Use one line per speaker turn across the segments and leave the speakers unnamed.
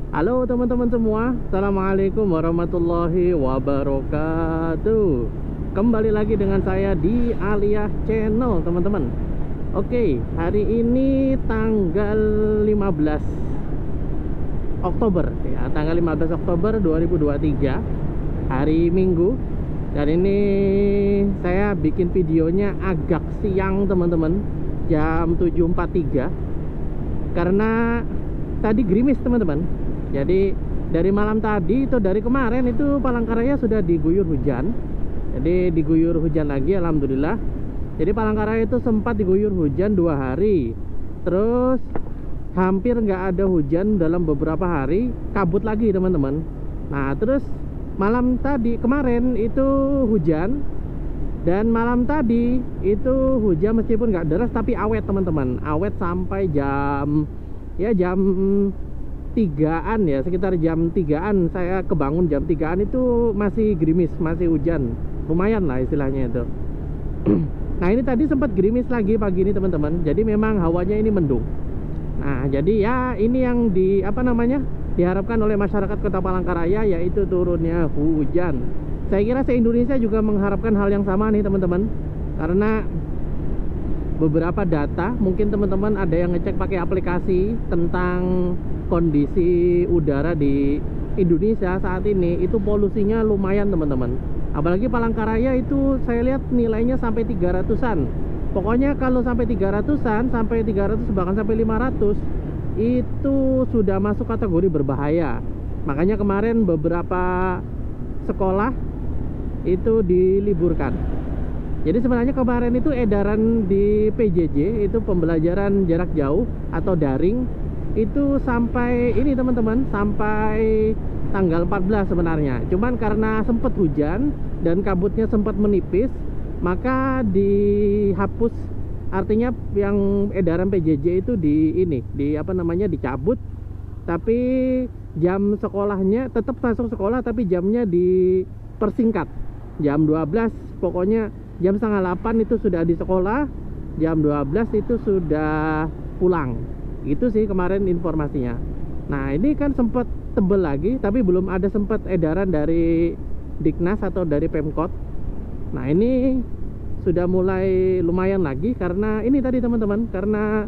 Halo teman-teman semua, Assalamualaikum warahmatullahi wabarakatuh. Kembali lagi dengan saya di Aliyah Channel teman-teman. Oke, hari ini tanggal 15 Oktober ya, tanggal 15 Oktober 2023, hari Minggu. Dan ini saya bikin videonya agak siang teman-teman, jam 7.43, karena tadi gerimis teman-teman. Jadi dari malam tadi itu, dari kemarin itu Palangkaraya sudah diguyur hujan. Jadi diguyur hujan lagi, alhamdulillah. Jadi Palangkaraya itu sempat diguyur hujan 2 hari. Terus hampir nggak ada hujan dalam beberapa hari, kabut lagi teman-teman. Nah terus malam tadi kemarin itu hujan. Dan malam tadi itu hujan meskipun nggak deras tapi awet teman-teman. Awet sampai jam 3-an ya, sekitar jam 3-an saya kebangun. Jam 3-an itu masih gerimis, masih hujan, lumayan lah istilahnya itu. Nah ini tadi sempat gerimis lagi pagi ini teman-teman. Jadi memang hawanya ini mendung. Nah jadi ya ini yang diharapkan oleh masyarakat Kota Palangkaraya, yaitu turunnya hujan. Saya kira se-Indonesia juga mengharapkan hal yang sama nih teman-teman. Karena beberapa data, mungkin teman-teman ada yang ngecek pakai aplikasi tentang kondisi udara di Indonesia saat ini, itu polusinya lumayan teman-teman. Apalagi Palangkaraya itu saya lihat nilainya sampai 300-an. Pokoknya kalau sampai 300-an, sampai 300 bahkan sampai 500 itu sudah masuk kategori berbahaya. Makanya kemarin beberapa sekolah itu diliburkan. Jadi sebenarnya kemarin itu edaran di PJJ, itu pembelajaran jarak jauh atau daring, itu sampai ini teman-teman, sampai tanggal 14 sebenarnya. Cuman karena sempat hujan dan kabutnya sempat menipis, maka dihapus. Artinya yang edaran PJJ itu dicabut. Tapi jam sekolahnya tetap masuk sekolah, tapi jamnya dipersingkat. Jam 12 pokoknya jam setengah 8 itu sudah di sekolah, jam 12 itu sudah pulang. Itu sih kemarin informasinya. Nah ini kan sempat tebel lagi, tapi belum ada sempat edaran dari Diknas atau dari Pemkot. Nah ini sudah mulai lumayan lagi, karena ini tadi teman-teman, karena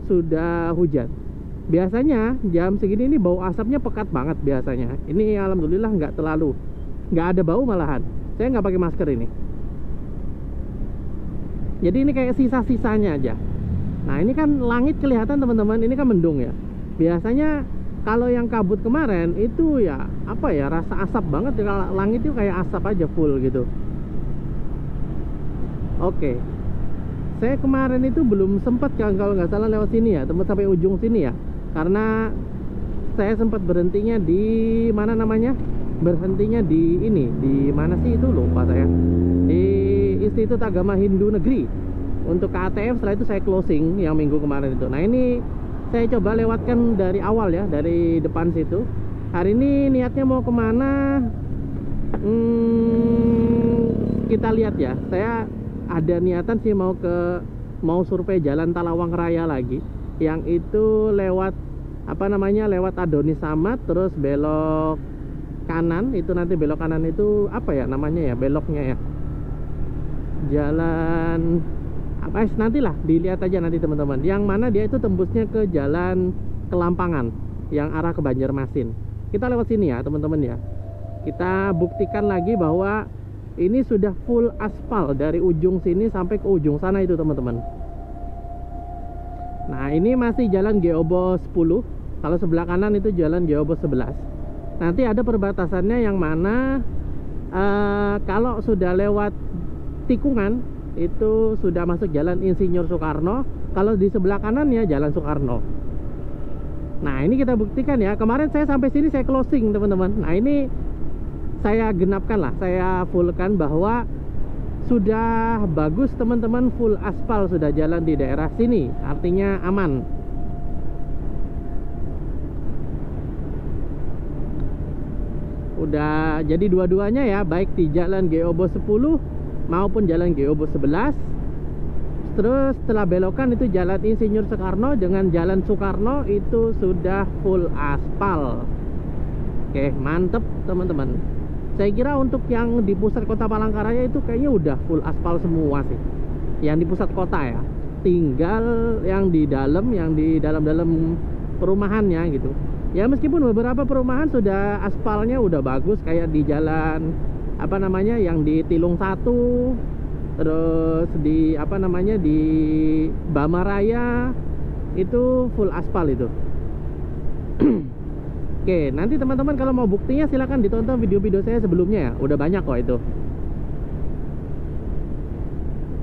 sudah hujan. Biasanya jam segini ini bau asapnya pekat banget biasanya. Ini alhamdulillah nggak ada bau malahan. Saya nggak pakai masker ini. Jadi ini kayak sisa-sisanya aja. Nah ini kan langit kelihatan teman-teman, ini kan mendung ya. Biasanya kalau yang kabut kemarin itu ya rasa asap banget. Kalau langit itu kayak asap aja full gitu. Oke, saya kemarin itu belum sempat kalau nggak salah lewat sini ya, tempat sampai ujung sini ya. Karena saya sempat berhentinya di mana namanya? Berhentinya di mana sih itu, lupa saya. Di Institut Agama Hindu Negeri untuk KTM. Setelah itu saya closing yang minggu kemarin itu. Nah ini saya coba lewatkan dari awal ya, dari depan situ. Hari ini niatnya mau kemana? Kita lihat ya. Saya ada niatan sih mau survei jalan Talawang Raya lagi, yang itu lewat lewat Adonis Samad, terus belok kanan. Itu nanti belok kanan itu beloknya ya, jalan nantilah dilihat aja nanti teman-teman, yang mana dia itu tembusnya ke jalan Kelampangan yang arah ke Banjarmasin. Kita lewat sini ya teman-teman ya. Kita buktikan lagi bahwa ini sudah full aspal dari ujung sini sampai ke ujung sana itu teman-teman. Nah ini masih jalan Geobo 10. Kalau sebelah kanan itu jalan Geobo 11. Nanti ada perbatasannya yang mana kalau sudah lewat tikungan itu sudah masuk jalan Insinyur Soekarno. Kalau di sebelah kanannya jalan Soekarno. Nah ini kita buktikan ya. Kemarin saya sampai sini saya closing teman-teman. Nah ini saya genapkan lah, saya fullkan bahwa sudah bagus teman-teman, full aspal sudah jalan di daerah sini. Artinya aman. Udah jadi dua-duanya ya, baik di jalan Geobo 10 maupun jalan Geobo 11 Terus setelah belokan itu Jalan Insinyur Soekarno dengan Jalan Soekarno itu sudah full aspal. Oke, mantep teman-teman. Saya kira untuk yang di pusat kota Palangkaraya itu kayaknya udah full aspal semua sih. Yang di pusat kota ya. Tinggal yang di dalam perumahannya gitu. Ya meskipun beberapa perumahan sudah aspalnya udah bagus, kayak di jalan apa namanya yang di Tilung 1, terus di apa namanya di Bamaraya itu full aspal itu. Oke, nanti teman-teman kalau mau buktinya silahkan ditonton video-video saya sebelumnya ya, udah banyak kok itu.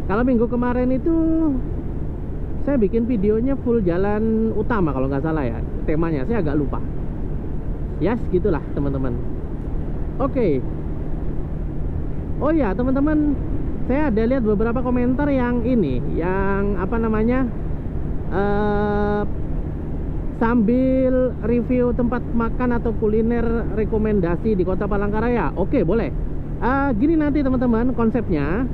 Kalau minggu kemarin itu saya bikin videonya full jalan utama kalau nggak salah ya, temanya saya agak lupa. Ya segitulah teman-teman. Oke. Oh ya teman-teman, saya ada lihat beberapa komentar yang ini, yang apa namanya sambil review tempat makan atau kuliner rekomendasi di kota Palangkaraya. Oke, boleh. Gini nanti teman-teman konsepnya.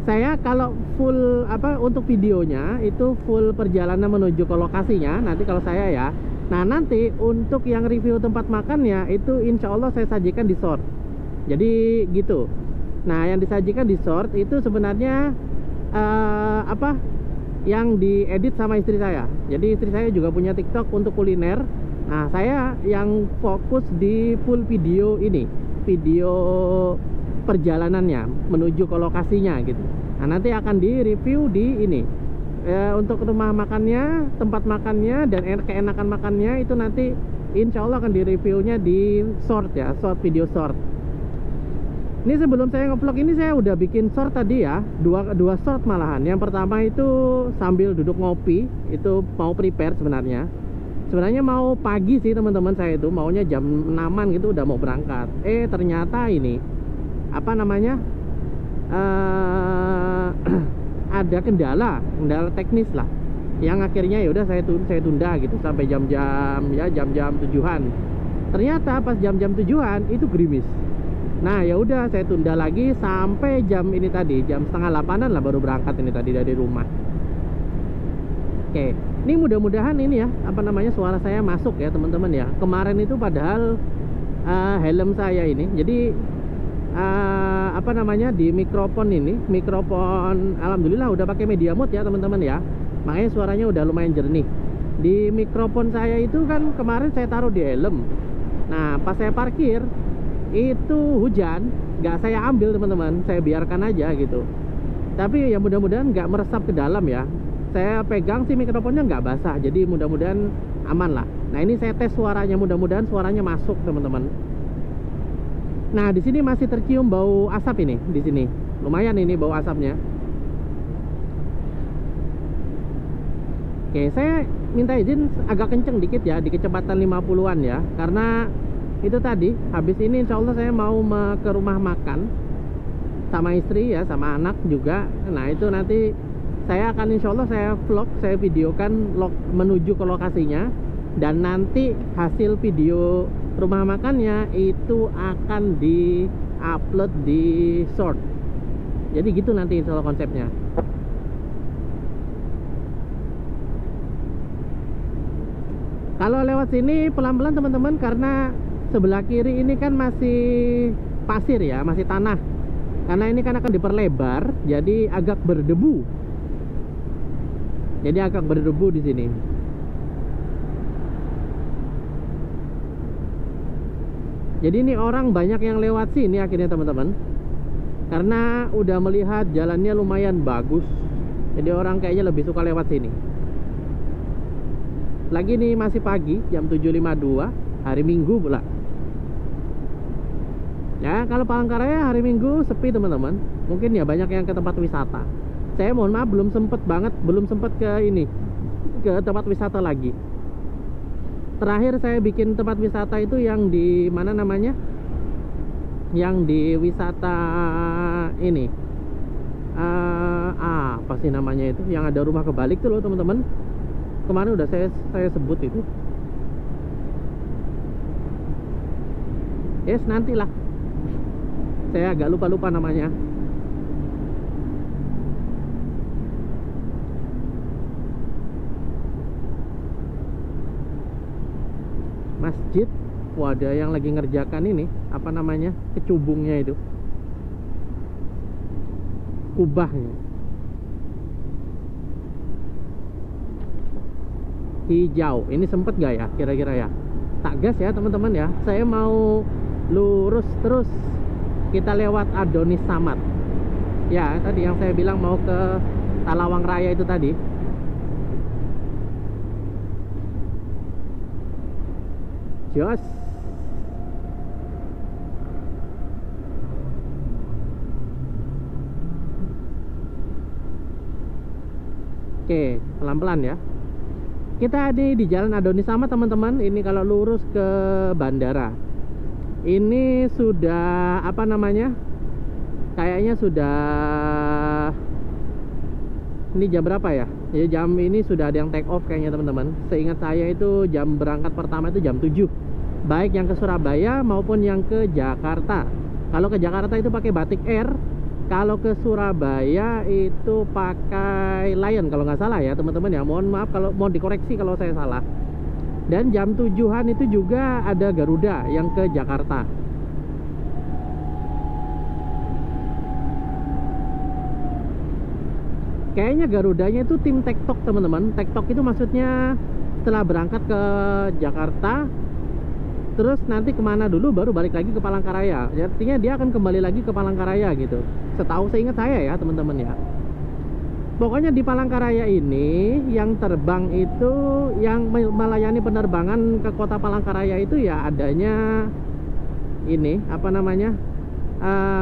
Saya kalau full apa untuk videonya itu full perjalanan menuju ke lokasinya nanti kalau saya ya. Nah nanti untuk yang review tempat makannya itu insya Allah saya sajikan di short. Jadi gitu. Nah yang disajikan di short itu sebenarnya apa yang diedit sama istri saya. Jadi istri saya juga punya TikTok untuk kuliner. Nah saya yang fokus di full video ini, video perjalanannya menuju ke lokasinya gitu. Nah nanti akan di review di ini untuk rumah makannya, tempat makannya dan keenakan makannya itu nanti insya Allah akan di reviewnya di short ya, short video short. Ini sebelum saya ngevlog ini saya udah bikin short tadi ya, dua short malahan. Yang pertama itu sambil duduk ngopi, itu mau prepare sebenarnya. Sebenarnya mau pagi sih teman-teman, saya itu maunya jam 6-an gitu udah mau berangkat. Ternyata ini apa namanya ada kendala teknis lah yang akhirnya ya udah saya tunda gitu sampai jam-jam 7-an. Ternyata pas jam-jam 7-an itu gerimis. Nah ya udah saya tunda lagi sampai jam ini tadi, jam 7:30 lah baru berangkat ini tadi dari rumah. Oke, ini mudah-mudahan ini ya apa namanya suara saya masuk ya teman-teman ya. Kemarin itu padahal helm saya ini jadi apa namanya di mikrofon alhamdulillah udah pakai media mode ya teman-teman ya, makanya suaranya udah lumayan jernih. Di mikrofon saya itu kan kemarin saya taruh di helm. Nah pas saya parkir itu hujan, nggak saya ambil teman-teman, saya biarkan aja gitu. Tapi ya mudah-mudahan nggak meresap ke dalam ya. Saya pegang sih mikrofonnya nggak basah, jadi mudah-mudahan aman lah. Nah ini saya tes suaranya, mudah-mudahan suaranya masuk teman-teman. Nah, di sini masih tercium bau asap ini, di sini. Lumayan ini bau asapnya. Oke, saya minta izin agak kenceng dikit ya, di kecepatan 50-an ya. Karena itu tadi, habis ini insya Allah saya mau ke rumah makan sama istri ya, sama anak juga. Nah, itu nanti saya akan insya Allah saya vlog, saya videokan menuju ke lokasinya. Dan nanti hasil video rumah makannya itu akan di-upload di short. Jadi gitu nanti insya Allah konsepnya. Kalau lewat sini pelan-pelan teman-teman, karena sebelah kiri ini kan masih pasir ya, masih tanah. Karena ini kan akan diperlebar, jadi agak berdebu. Jadi agak berdebu di sini. Jadi ini orang banyak yang lewat sini akhirnya teman-teman, karena udah melihat jalannya lumayan bagus. Jadi orang kayaknya lebih suka lewat sini. Lagi nih masih pagi, jam 7.52, hari Minggu pula. Ya kalau Palangkaraya hari Minggu sepi teman-teman. Mungkin ya banyak yang ke tempat wisata. Saya mohon maaf belum sempet ke ini, ke tempat wisata lagi. Terakhir saya bikin tempat wisata itu yang di mana namanya? Yang di wisata ini. Apa sih namanya itu? Yang ada rumah kebalik tuh loh teman-teman. Kemarin udah saya sebut itu. Yes, nantilah. Saya agak lupa namanya. masjid. Wah, ada yang lagi ngerjakan ini, apa namanya, kecubungnya itu, kubahnya. Hijau, ini sempet gak ya kira-kira ya? Tak gas ya teman-teman ya. Saya mau lurus terus, kita lewat Adonis Samad. Ya, tadi yang saya bilang mau ke Talawang Raya itu tadi. Jos. Oke, pelan-pelan ya. Kita di Jalan Adonis Samad teman-teman. Ini kalau lurus ke bandara. Ini sudah apa namanya? Kayaknya sudah, ini jam berapa ya? Ya jam ini sudah ada yang take off kayaknya teman-teman. Seingat saya itu jam berangkat pertama itu jam 7. Baik yang ke Surabaya maupun yang ke Jakarta. Kalau ke Jakarta itu pakai Batik Air. Kalau ke Surabaya itu pakai Lion kalau nggak salah ya teman-teman ya. Mohon maaf kalau mau dikoreksi kalau saya salah. Dan jam 7-an itu juga ada Garuda yang ke Jakarta. Kayaknya Garudanya itu tim TikTok teman-teman. TikTok itu maksudnya setelah berangkat ke Jakarta, terus nanti kemana dulu baru balik lagi ke Palangkaraya. Artinya dia akan kembali lagi ke Palangkaraya gitu. Setahu seingat saya ya teman-teman ya. Pokoknya di Palangkaraya ini yang terbang itu, yang melayani penerbangan ke kota Palangkaraya itu ya adanya ini apa namanya,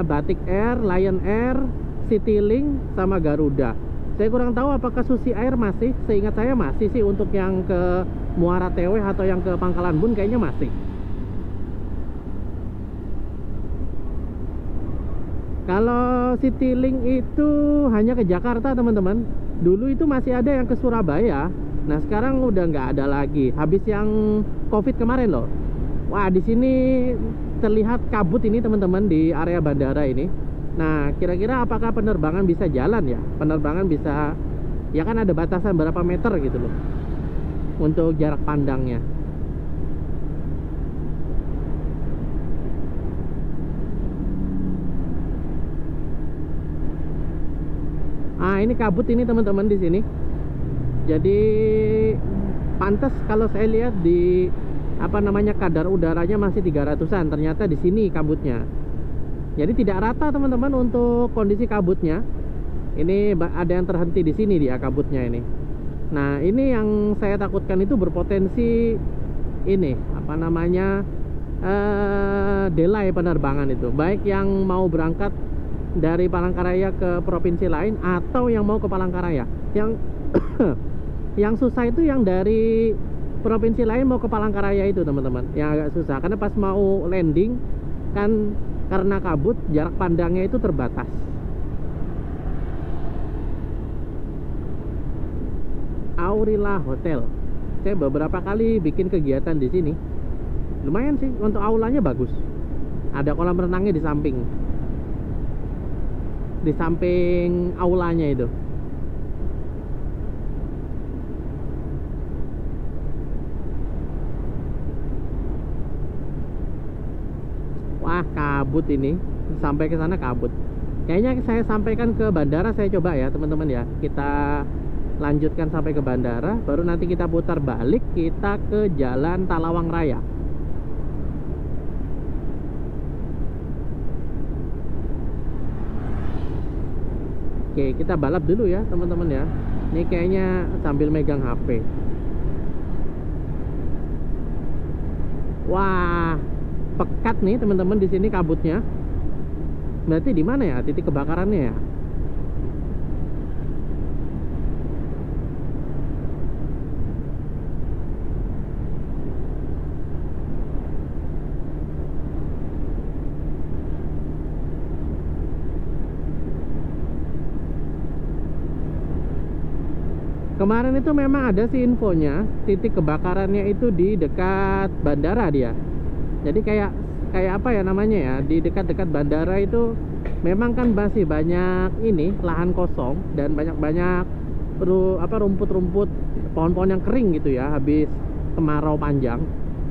Batik Air, Lion Air, Citylink sama Garuda. Saya kurang tahu apakah Susi Air masih. Seingat saya masih sih untuk yang ke Muara Teweh atau yang ke Pangkalan Bun kayaknya masih. Kalau Citylink itu hanya ke Jakarta teman-teman. Dulu itu masih ada yang ke Surabaya. Nah sekarang udah nggak ada lagi. Habis yang COVID kemarin loh. Wah di sini terlihat kabut ini teman-teman di area bandara ini. Nah kira-kira apakah penerbangan bisa jalan ya? Penerbangan bisa, ya kan ada batasan berapa meter gitu loh untuk jarak pandangnya. Ini kabut ini teman-teman di sini. Jadi pantas kalau saya lihat di apa namanya kadar udaranya masih 300-an. Ternyata di sini kabutnya. Jadi tidak rata teman-teman untuk kondisi kabutnya. Ini ada yang terhenti di sini dia kabutnya ini. Nah, ini yang saya takutkan itu berpotensi ini apa namanya delay penerbangan itu. Baik yang mau berangkat dari Palangkaraya ke provinsi lain atau yang mau ke Palangkaraya. Yang yang susah itu yang dari provinsi lain mau ke Palangkaraya itu teman-teman. Yang agak susah karena pas mau landing kan karena kabut jarak pandangnya itu terbatas. Aurilla Hotel. Saya beberapa kali bikin kegiatan di sini. Lumayan sih untuk aulanya bagus. Ada kolam renangnya di samping. Di samping aulanya itu. Wah kabut ini, sampai ke sana kabut. Kayaknya saya sampaikan ke bandara, saya coba ya teman-teman ya. Kita lanjutkan sampai ke bandara, baru nanti kita putar balik, kita ke Jalan Talawang Raya. Oke, kita balap dulu ya teman-teman ya. Ini kayaknya sambil megang HP. Wah, pekat nih teman-teman di sini kabutnya. Berarti di mana ya titik kebakarannya ya? Kemarin itu memang ada sih infonya, titik kebakarannya itu di dekat bandara dia. Jadi kayak apa ya namanya ya, di dekat-dekat bandara itu memang kan masih banyak ini lahan kosong dan banyak-banyak rumput-rumput, pohon-pohon yang kering gitu ya habis kemarau panjang.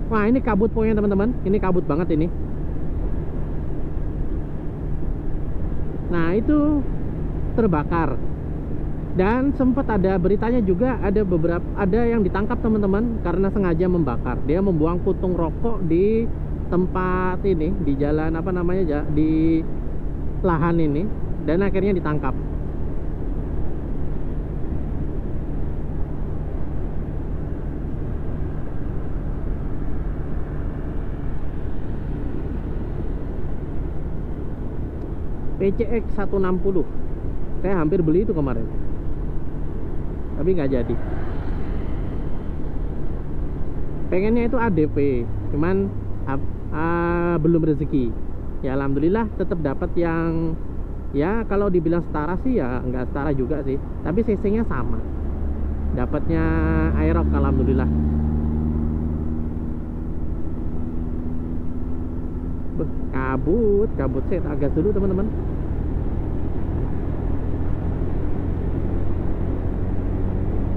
Wah, ini kabut pokoknya teman-teman. Ini kabut banget ini. Nah, itu terbakar. Dan sempat ada beritanya juga, ada yang ditangkap teman-teman karena sengaja membakar. Dia membuang putung rokok di tempat ini, di jalan apa namanya, di lahan ini, dan akhirnya ditangkap. PCX 160. Saya hampir beli itu kemarin, tapi nggak jadi. Pengennya itu ADP, cuman belum rezeki. Ya alhamdulillah tetap dapat yang, ya kalau dibilang setara sih ya nggak setara juga sih, tapi cc-nya sama. Dapatnya Aerox alhamdulillah. Kabut saya tak gas dulu teman-teman.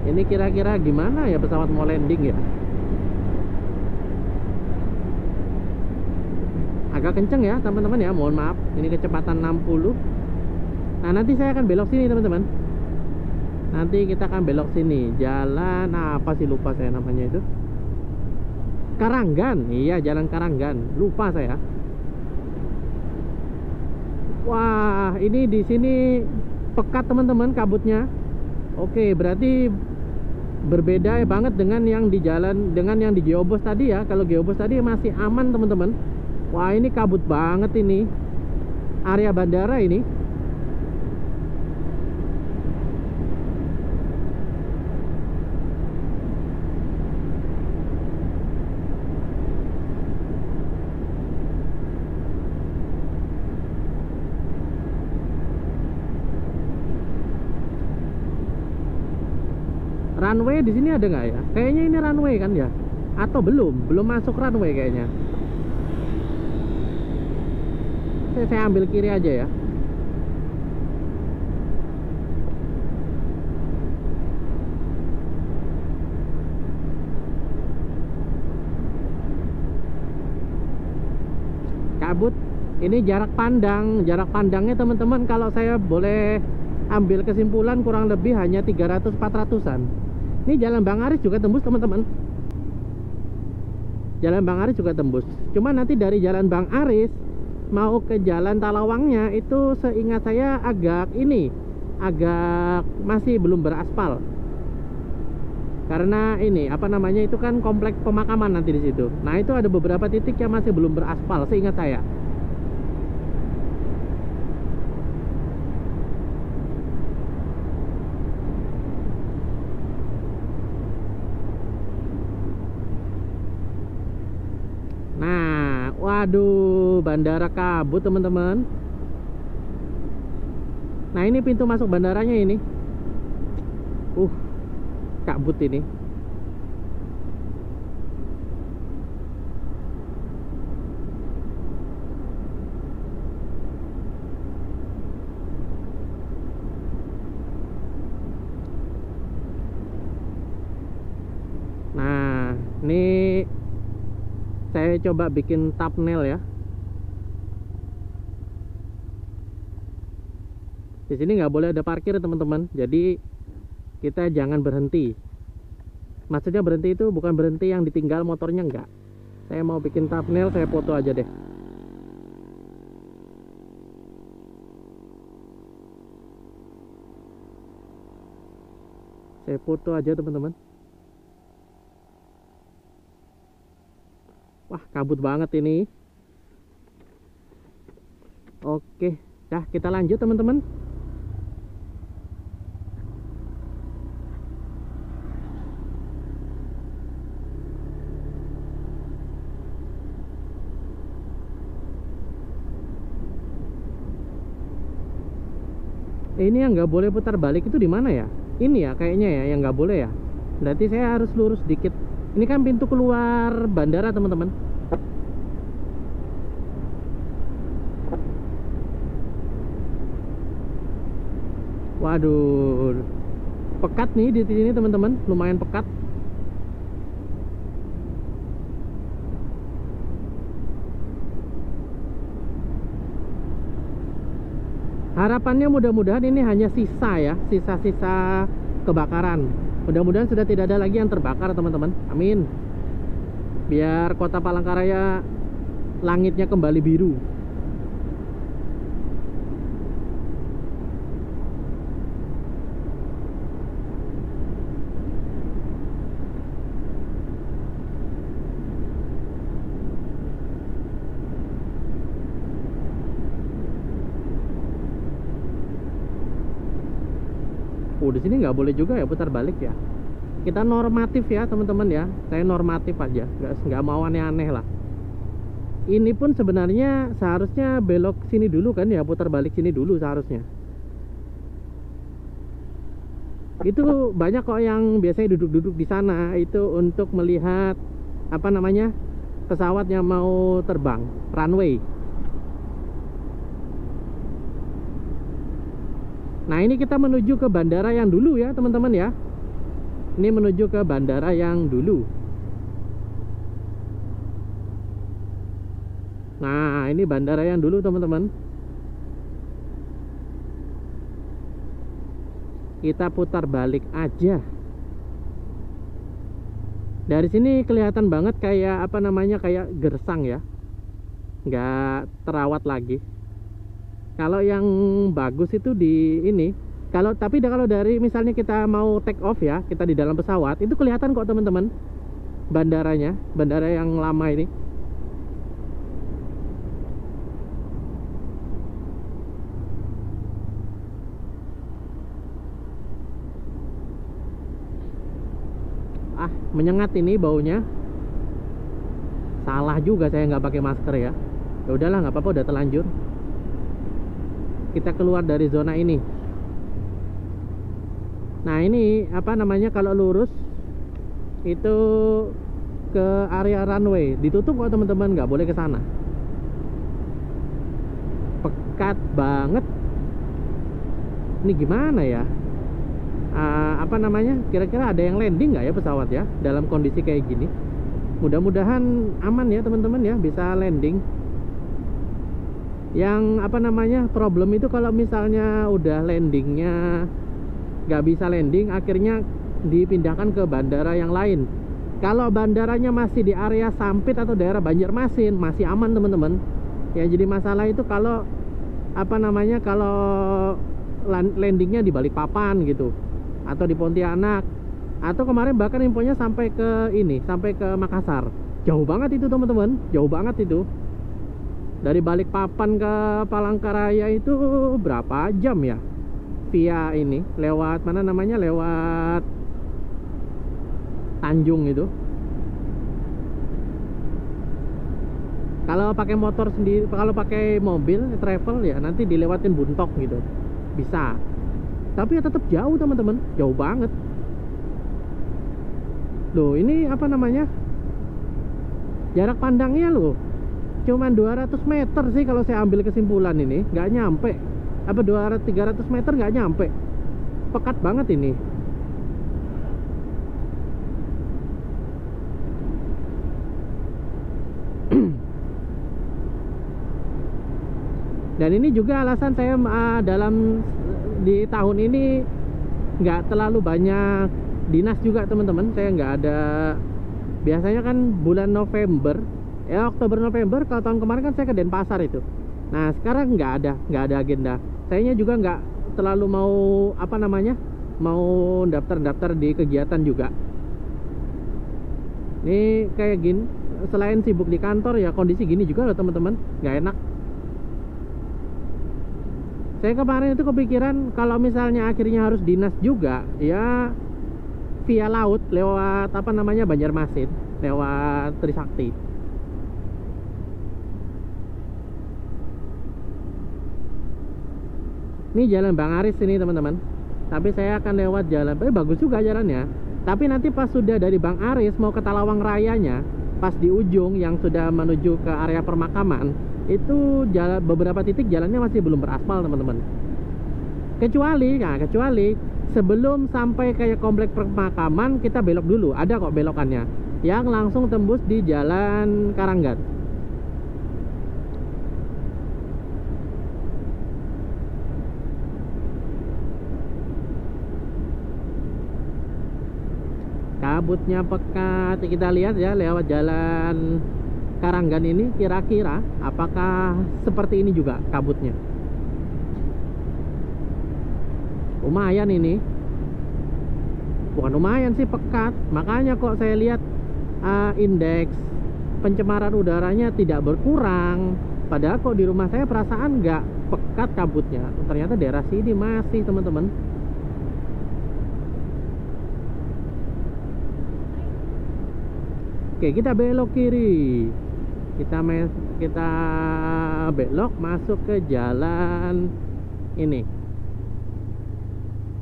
Ini kira-kira gimana ya pesawat mau landing ya? Agak kenceng ya teman-teman ya, mohon maaf. Ini kecepatan 60. Nah nanti saya akan belok sini teman-teman. Nanti kita akan belok sini. Jalan apa sih, lupa saya namanya itu. Karanggan. Iya, jalan Karanggan. Lupa saya. Wah, ini di sini pekat teman-teman kabutnya. Oke, berarti berbeda banget dengan yang di jalan, dengan yang di Geobos tadi ya. Kalau Geobos tadi masih aman teman-teman. Wah, ini kabut banget ini. Area bandara ini. Runway di sini ada nggak ya? Kayaknya ini runway kan ya? Atau belum masuk runway kayaknya. Saya ambil kiri aja ya. Kabut. Ini jarak pandangnya teman-teman, kalau saya boleh ambil kesimpulan kurang lebih hanya 300-400an. Ini jalan Bang Aris juga tembus teman-teman. Jalan Bang Aris juga tembus. Cuma nanti dari jalan Bang Aris mau ke jalan Talawangnya itu seingat saya agak masih belum beraspal. Karena ini apa namanya, itu kan kompleks pemakaman nanti di situ. Nah, itu ada beberapa titik yang masih belum beraspal seingat saya. Nah, waduh, bandara kabut teman-teman. Nah, ini pintu masuk bandaranya ini. Kabut ini. Nah, ini saya coba bikin thumbnail ya. Di sini nggak boleh ada parkir teman-teman. Jadi kita jangan berhenti. Maksudnya berhenti itu bukan berhenti yang ditinggal motornya, enggak. Saya mau bikin thumbnail, saya foto aja deh. Saya foto aja teman-teman. Wah, kabut banget ini. Oke, dah kita lanjut teman-teman. Ini yang nggak boleh putar balik itu di mana ya? Ini ya kayaknya ya yang nggak boleh ya. Berarti saya harus lurus dikit. Ini kan pintu keluar bandara teman-teman. Waduh, pekat nih di sini teman-teman, lumayan pekat. Harapannya mudah-mudahan ini hanya sisa ya, sisa-sisa kebakaran. Mudah-mudahan sudah tidak ada lagi yang terbakar teman-teman. Amin. Biar kota Palangkaraya langitnya kembali biru. Di sini nggak boleh juga ya putar balik ya. Kita normatif ya teman-teman ya. Saya normatif aja, nggak mau aneh-aneh lah. Ini pun sebenarnya seharusnya belok sini dulu kan ya, putar balik sini dulu seharusnya. Itu banyak kok yang biasanya duduk-duduk di sana itu untuk melihat apa namanya pesawat yang mau terbang, runway. Nah ini kita menuju ke bandara yang dulu ya teman-teman ya. Ini menuju ke bandara yang dulu. Nah ini bandara yang dulu teman-teman. Kita putar balik aja. Dari sini kelihatan banget kayak apa namanya, kayak gersang ya, nggak terawat lagi. Kalau yang bagus itu di ini, tapi kalau dari misalnya kita mau take off ya, kita di dalam pesawat, itu kelihatan kok teman-teman bandaranya, bandara yang lama ini. Menyengat ini baunya. Salah juga saya nggak pakai masker ya. Ya udahlah, nggak apa-apa, udah terlanjur. Kita keluar dari zona ini. Nah ini apa namanya, kalau lurus itu ke area runway, ditutup kok teman-teman, nggak boleh ke sana. Pekat banget. Ini gimana ya? Apa namanya? Kira-kira ada yang landing nggak ya pesawat ya dalam kondisi kayak gini? Mudah-mudahan aman ya teman-teman ya, bisa landing. Yang apa namanya, problem itu kalau misalnya udah landingnya nggak bisa landing, akhirnya dipindahkan ke bandara yang lain. Kalau bandaranya masih di area Sampit atau daerah Banjarmasin, masih aman teman-teman. Yang jadi masalah itu kalau apa namanya, kalau landingnya di Balikpapan gitu, atau di Pontianak, atau kemarin bahkan infonya sampai ke ini, sampai ke Makassar. Jauh banget itu teman-teman, jauh banget itu. Dari Balikpapan ke Palangkaraya itu berapa jam ya? Via ini, lewat mana namanya, lewat Tanjung itu. Kalau pakai motor sendiri, kalau pakai mobil travel ya nanti dilewatin Buntok gitu, bisa. Tapi ya tetap jauh teman-teman, jauh banget. Loh ini apa namanya, jarak pandangnya loh cuman 200 meter sih kalau saya ambil kesimpulan ini, nggak nyampe. Apa 200-300 meter nggak nyampe. Pekat banget ini. Dan ini juga alasan saya di tahun ini nggak terlalu banyak dinas juga teman-teman. Saya nggak ada, biasanya kan bulan November ya, Oktober November. Kalau tahun kemarin kan saya ke Denpasar itu. Nah sekarang nggak ada agenda. Sayanya juga nggak terlalu mau apa namanya, mau daftar-daftar di kegiatan juga. Ini kayak gini, selain sibuk di kantor ya kondisi gini juga loh teman-teman, nggak enak. Saya kemarin itu kepikiran kalau misalnya akhirnya harus dinas juga ya, via laut lewat apa namanya, Banjarmasin, lewat Trisakti. Ini jalan Bang Aris ini teman-teman. Tapi saya akan lewat jalan, bagus juga jalannya. Tapi nanti pas sudah dari Bang Aris mau ke Talawang Rayanya, pas di ujung yang sudah menuju ke area permakaman, itu jalan, beberapa titik jalannya masih belum beraspal teman-teman. Kecuali sebelum sampai kayak komplek permakaman kita belok dulu, ada kok belokannya yang langsung tembus di jalan Karanggan. kabutnya pekat. Kita lihat ya lewat jalan Karanggan ini, kira-kira apakah seperti ini juga kabutnya. Lumayan ini, bukan lumayan sih, pekat. Makanya kok saya lihat indeks pencemaran udaranya tidak berkurang. Padahal kok di rumah saya perasaan nggak pekat kabutnya. Ternyata daerah sini masih, teman-teman. Oke, kita belok kiri. Kita belok masuk ke jalan ini,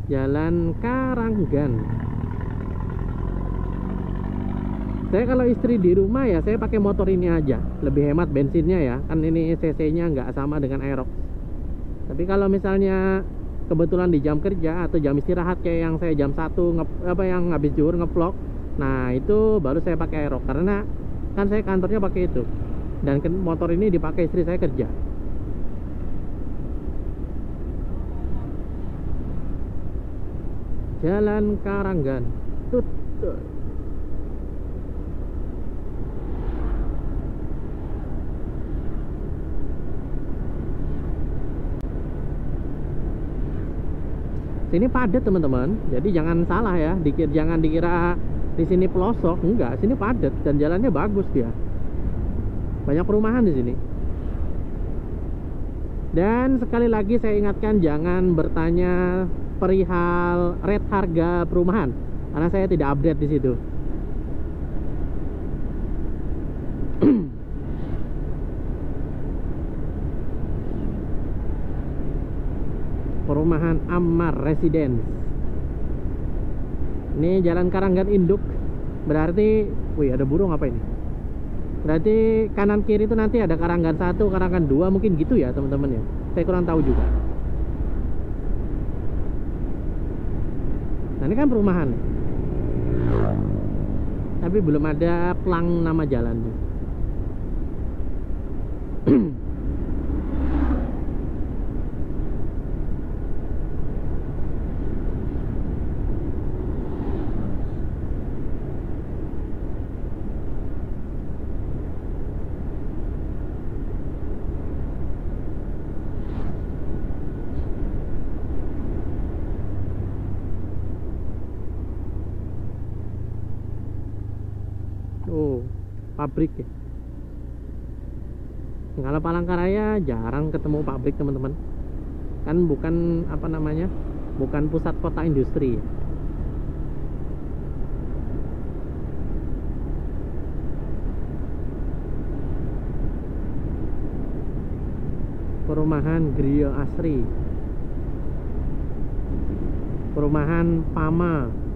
Jalan Karanggan. Saya kalau istri di rumah ya saya pakai motor ini aja, lebih hemat bensinnya ya, kan ini cc-nya nggak sama dengan Aerox. Tapi kalau misalnya kebetulan di jam kerja atau jam istirahat kayak yang saya jam 1 yang habis zuhur ngevlog, nah itu baru saya pakai Aerox, karena kan saya kantornya pakai itu, dan motor ini dipakai istri saya kerja. Jalan Karanggan. Tut. Sini padat, teman-teman. Jadi jangan salah ya, jangan dikira di sini pelosok, enggak, sini padat dan jalannya bagus dia. Banyak perumahan di sini. Dan sekali lagi saya ingatkan, jangan bertanya perihal rate harga perumahan, karena saya tidak update di situ. Perumahan Ammar Residence. Ini Jalan Karanggan induk. Berarti, wih, ada burung apa ini? Berarti kanan kiri itu nanti ada Karanggan 1, Karanggan 2, mungkin gitu ya teman-teman ya. Saya kurang tahu juga. Nah, ini kan perumahan, tapi belum ada plang nama jalannya. Oh, pabrik ya. Kalau Palangkaraya jarang ketemu pabrik, teman-teman. Kan bukan apa namanya, bukan pusat kota industri. Perumahan Griya Asri, perumahan Pama.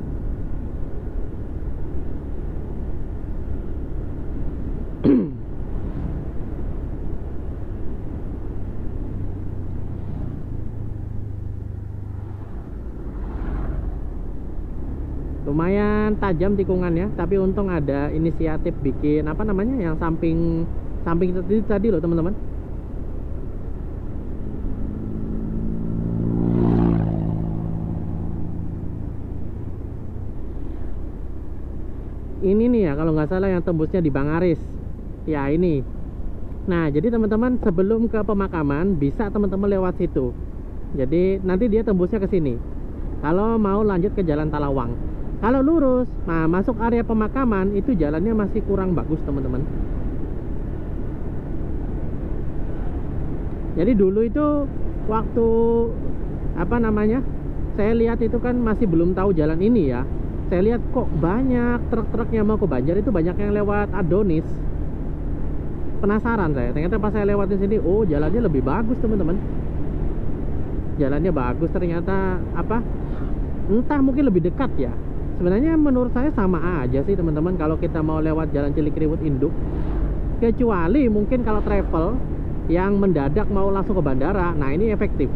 Lumayan tajam tikungannya, tapi untung ada inisiatif bikin apa namanya, yang samping tadi loh, teman-teman. Ini nih ya, kalau nggak salah yang tembusnya di Bangaris ya, ini. Nah, jadi teman-teman sebelum ke pemakaman bisa teman-teman lewat situ. Jadi nanti dia tembusnya ke sini kalau mau lanjut ke Jalan Talawang. Kalau lurus, nah masuk area pemakaman itu jalannya masih kurang bagus, teman-teman. Jadi dulu itu waktu apa namanya, saya lihat itu kan masih belum tahu jalan ini ya. Saya lihat kok banyak truk-truk yang mau ke Banjar itu banyak yang lewat Adonis. Penasaran saya, ternyata pas saya lewatin sini, oh jalannya lebih bagus, teman-teman. Jalannya bagus ternyata, apa? Entah mungkin lebih dekat ya. Sebenarnya menurut saya sama aja sih, teman-teman, kalau kita mau lewat Jalan Cilikriwut induk. Kecuali mungkin kalau travel yang mendadak mau langsung ke bandara, nah ini efektif.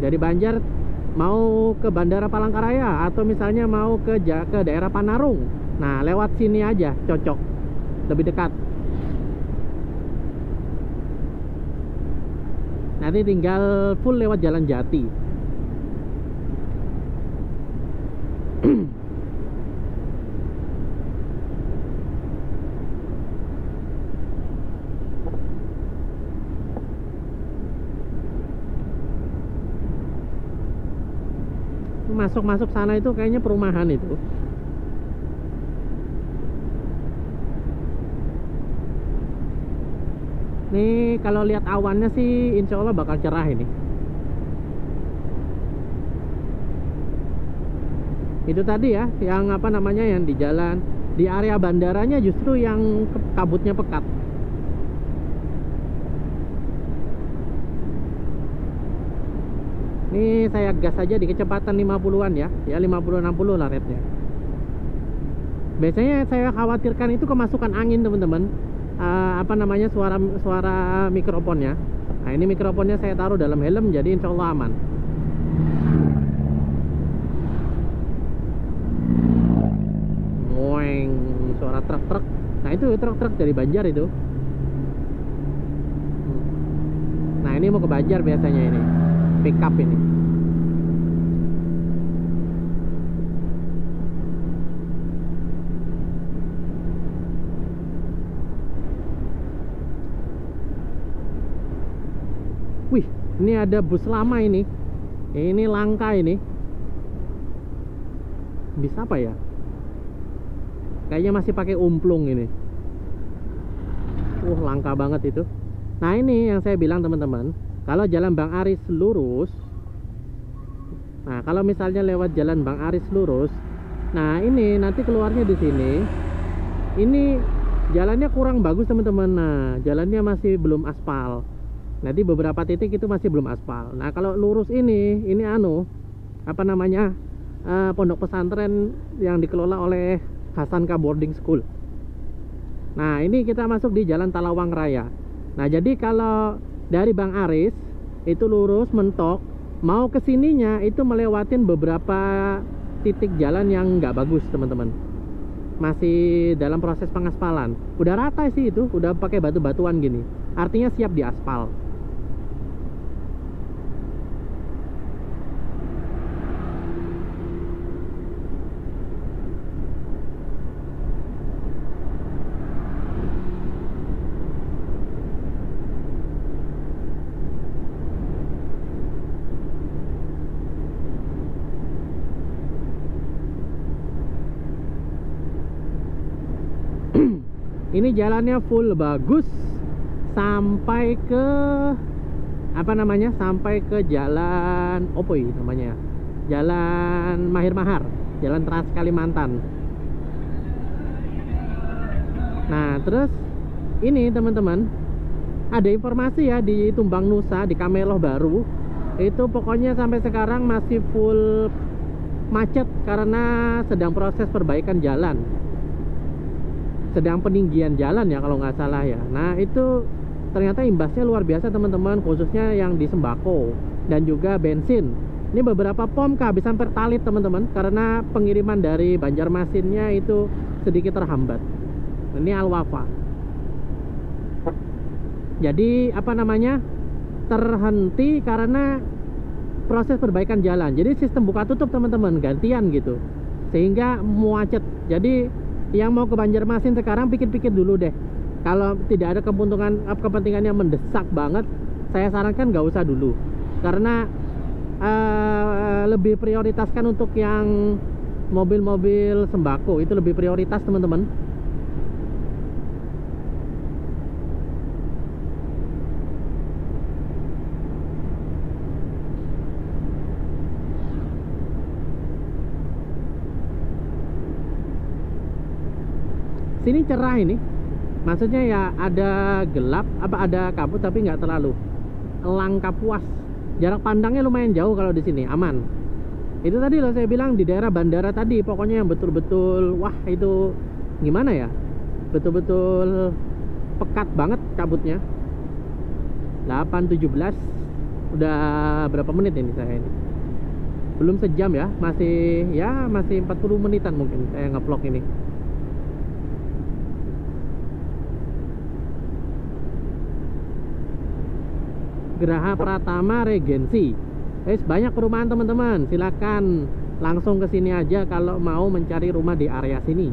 Dari Banjar mau ke Bandara Palangkaraya atau misalnya mau ke daerah Panarung, nah lewat sini aja cocok, lebih dekat. Nanti tinggal full lewat Jalan Jati. masuk sana itu kayaknya perumahan itu. Nih kalau lihat awannya sih insya Allah bakal cerah ini. Itu tadi ya, yang apa namanya, yang di jalan, di area bandaranya justru yang kabutnya pekat. Ini saya gas aja di kecepatan 50-an ya 50-60 lah rate-nya. Biasanya saya khawatirkan itu kemasukan angin teman-teman. Apa namanya, suara mikrofonnya. Nah ini mikrofonnya saya taruh dalam helm, jadi insya Allah aman. Ngoeng, suara truk-truk. Nah itu truk-truk dari Banjar itu. Nah ini mau ke Banjar biasanya ini, pick up ini. Wih, ini ada bus lama ini. Ini langka ini. Bisa apa ya? Kayaknya masih pakai umplung ini. Langka banget itu. Nah ini yang saya bilang teman-teman, kalau jalan Bang Aris lurus. Nah kalau misalnya lewat jalan Bang Aris lurus, nah ini nanti keluarnya di sini. Ini jalannya kurang bagus teman-teman. Nah jalannya masih belum aspal. Nanti beberapa titik itu masih belum aspal. Nah kalau lurus ini apa namanya, pondok pesantren yang dikelola oleh Hasanka Boarding School. Nah ini kita masuk di Jalan Talawang Raya. Nah jadi kalau dari Bang Aris itu lurus mentok, mau kesininya itu melewatin beberapa titik jalan yang nggak bagus teman-teman. Masih dalam proses pengaspalan. Udah rata sih itu, udah pakai batu-batuan gini. Artinya siap diaspal. Ini jalannya full bagus sampai ke apa namanya, sampai ke jalan Opoi namanya, Jalan Mahir Mahar, Jalan Trans Kalimantan. Nah terus ini teman-teman, ada informasi ya di Tumbang Nusa, di Kameloh baru itu pokoknya sampai sekarang masih full macet karena sedang proses perbaikan jalan, sedang peninggian jalan ya kalau nggak salah ya. Nah itu ternyata imbasnya luar biasa teman-teman, khususnya yang di sembako dan juga bensin. Ini beberapa pom kehabisan pertalit teman-teman, karena pengiriman dari Banjarmasinnya itu sedikit terhambat. Ini Al-Wafa. Jadi apa namanya, terhenti karena proses perbaikan jalan. Jadi sistem buka tutup teman-teman, gantian gitu, sehingga macet. Jadi yang mau ke Banjarmasin sekarang pikir-pikir dulu deh. Kalau tidak ada kepentingan yang mendesak banget, saya sarankan nggak usah dulu, karena lebih prioritaskan untuk yang mobil-mobil sembako, itu lebih prioritas teman-teman. Sini cerah ini, maksudnya ya ada gelap, ada kabut tapi nggak terlalu. Elang Kapuas, jarak pandangnya lumayan jauh kalau di sini, aman. Itu tadi loh saya bilang di daerah bandara tadi, pokoknya yang betul-betul wah itu gimana ya, betul-betul pekat banget kabutnya. 8.17, udah berapa menit ini saya ini? Belum sejam ya, masih 40 menitan mungkin saya nge-vlog ini. Geraha Pratama Regensi. Banyak perumahan teman-teman, silakan langsung ke sini aja kalau mau mencari rumah di area sini.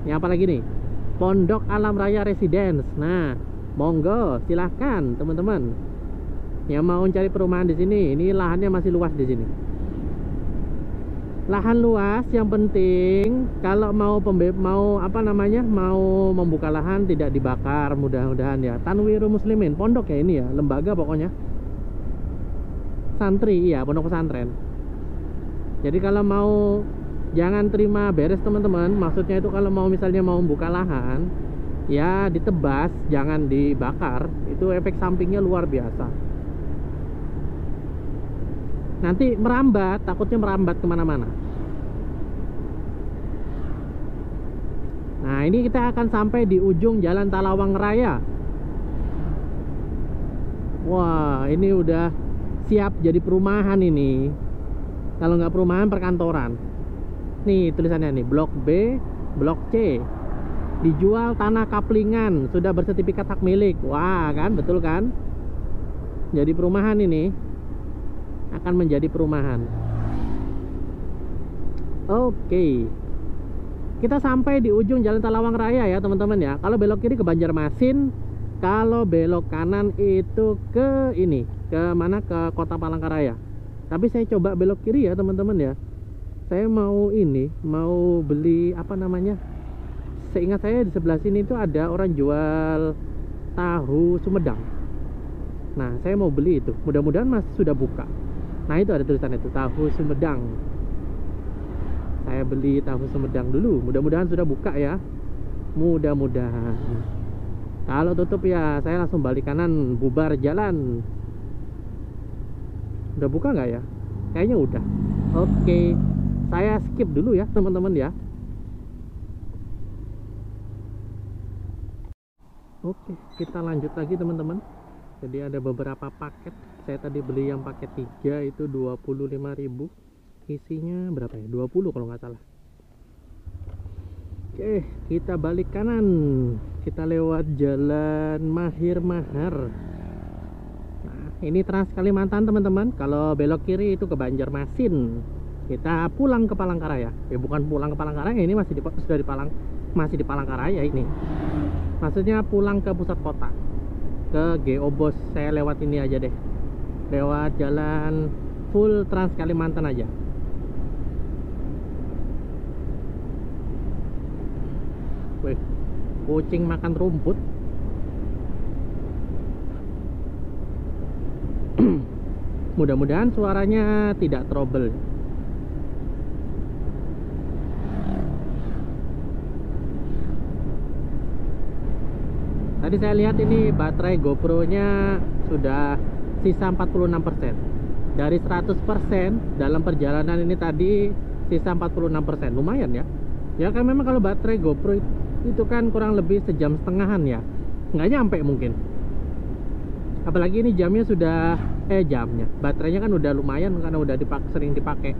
Ini apa lagi nih? Pondok Alam Raya Residence. Nah, monggo silakan teman-teman yang mau mencari perumahan di sini. Ini lahannya masih luas di sini. lahan luas. Yang penting kalau mau mau membuka lahan tidak dibakar, mudah-mudahan ya. Tanwiru Muslimin, pondok ya ini ya, lembaga pokoknya, santri ya, pondok pesantren. Jadi kalau mau, jangan terima beres teman-teman. Maksudnya itu kalau mau misalnya mau membuka lahan ya ditebas, jangan dibakar. Itu efek sampingnya luar biasa. Nanti merambat, takutnya merambat kemana-mana. Nah ini kita akan sampai di ujung Jalan Talawang Raya. Wah ini udah siap jadi perumahan ini. Kalau nggak perumahan, perkantoran. Nih tulisannya nih, Blok B, Blok C. Dijual tanah kaplingan, sudah bersertifikat hak milik. Wah kan, betul kan? Jadi perumahan ini, akan menjadi perumahan. Oke, kita sampai di ujung Jalan Talawang Raya ya teman-teman ya. Kalau belok kiri ke Banjarmasin, kalau belok kanan itu ke ini, ke mana, ke Kota Palangkaraya. Tapi saya coba belok kiri ya teman-teman ya. Saya mau ini, mau beli apa namanya, seingat saya di sebelah sini itu ada orang jual tahu Sumedang. Nah saya mau beli itu, mudah-mudahan masih sudah buka. Nah itu ada tulisan itu, tahu Sumedang. Saya beli tahu Sumedang dulu, mudah-mudahan sudah buka ya. Mudah-mudahan. Kalau tutup ya saya langsung balik kanan, bubar jalan. Udah buka nggak ya? Kayaknya udah. Oke, saya skip dulu ya teman-teman ya. Oke, kita lanjut lagi teman-teman. Jadi ada beberapa paket. Saya tadi beli yang paket 3 itu 25.000. Isinya berapa ya? 20 kalau nggak salah. Oke, kita balik kanan. Kita lewat Jalan Mahir Mahar. Nah, ini Trans Kalimantan teman-teman. Kalau belok kiri itu ke Banjarmasin. Kita pulang ke Palangkaraya. Ya bukan pulang ke Palangkaraya, ini masih masih di Palangkaraya ini. Maksudnya pulang ke pusat kota, ke GO Bos. Saya lewat ini aja deh, lewat jalan full Trans Kalimantan aja. Wih, kucing makan rumput. Mudah-mudahan suaranya tidak trouble. Tadi saya lihat ini baterai GoPro-nya sudah sisa 46%. Dari 100% dalam perjalanan ini tadi sisa 46%. Lumayan ya. Ya kan memang kalau baterai GoPro itu kan kurang lebih sejam setengahan ya. Nggak nyampe mungkin. Apalagi ini jamnya sudah jamnya. Baterainya kan udah lumayan karena udah sering dipakai.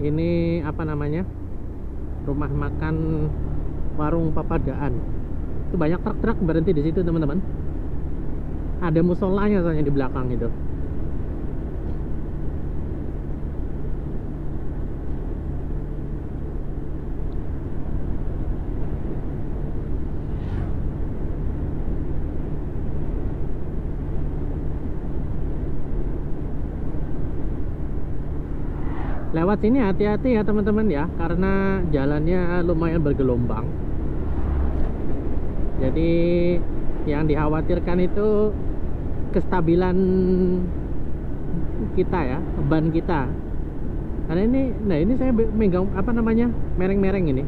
Ini apa namanya, rumah makan warung Papadaan. Itu banyak truk-truk berhenti di situ teman-teman. Ada musolanya soalnya di belakang itu. Lewat sini hati-hati ya teman-teman ya, karena jalannya lumayan bergelombang. Jadi yang dikhawatirkan itu kestabilan kita ya, ban kita. Karena ini, nah ini saya megang apa namanya, mereng-mereng ini,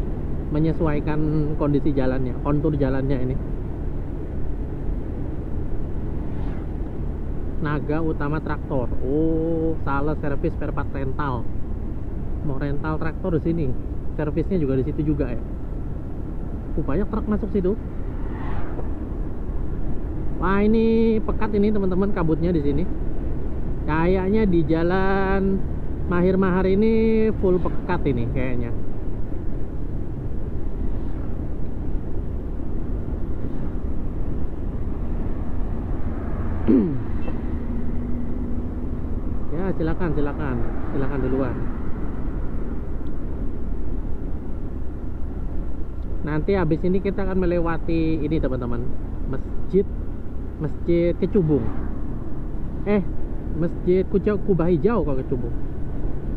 menyesuaikan kondisi jalannya, kontur jalannya ini. Naga Utama Traktor. Oh, salah, servis spare part rental. Mau rental traktor di sini, servisnya juga di situ juga ya. Banyak truk masuk situ. Wah ini pekat ini teman-teman, kabutnya di sini. Kayaknya di jalan Mahir Mahar ini full pekat ini kayaknya. Ya silakan, silakan. Silakan duluan. Nanti habis ini kita akan melewati ini teman-teman. Masjid Kecubung. Masjid Kubah Hijau kalau Kecubung.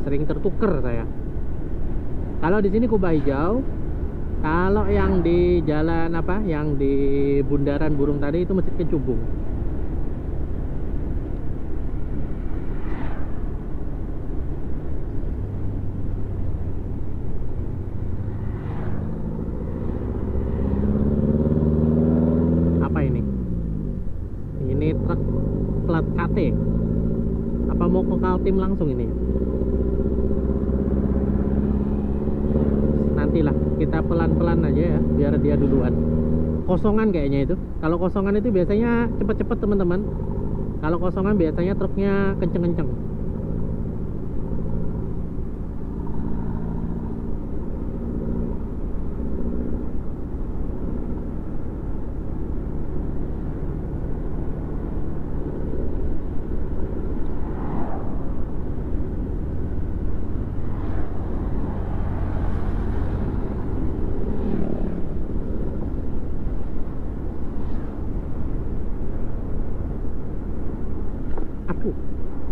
Sering tertuker saya. Kalau di sini Kubah Hijau, kalau yang di jalan apa? Yang di Bundaran Burung tadi itu Masjid Kecubung. Apa ini? Ini truk plat KT. Apa mau ke Kaltim langsung ini? Nantilah, kita pelan-pelan aja ya, biar dia duluan. Kosongan kayaknya itu. Kalau kosongan itu biasanya cepet-cepet teman-teman. Kalau kosongan biasanya truknya kenceng-kenceng.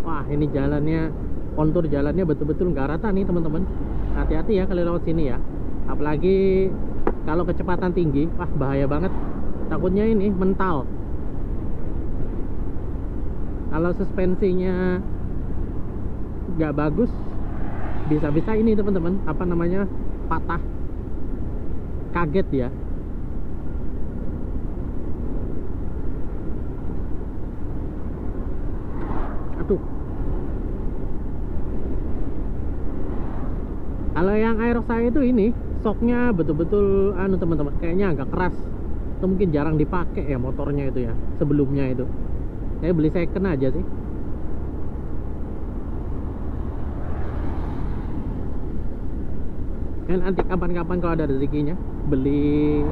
Wah, ini jalannya, kontur jalannya betul-betul nggak rata nih teman-teman. Hati-hati ya kalau lewat sini ya. Apalagi kalau kecepatan tinggi, wah bahaya banget. Takutnya ini mental. Kalau suspensinya nggak bagus, bisa-bisa ini teman-teman, apa namanya, patah. Kaget ya. Aduh. Kalau yang Aerox saya itu ini shocknya betul-betul teman-teman, kayaknya agak keras. Itu mungkin jarang dipakai ya motornya itu ya, sebelumnya itu. Saya beli second aja sih. Dan nanti kapan-kapan kalau ada rezekinya beli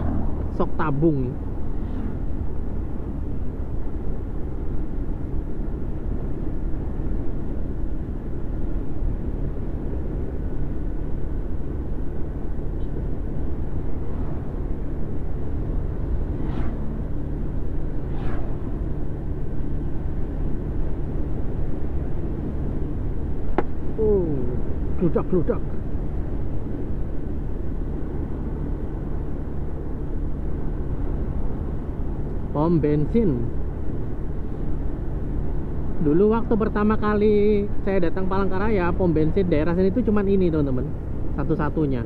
shock tabung. Ludak. Pom bensin. Dulu waktu pertama kali saya datang Palangkaraya, pom bensin daerah sini itu cuman ini teman-teman, satu-satunya.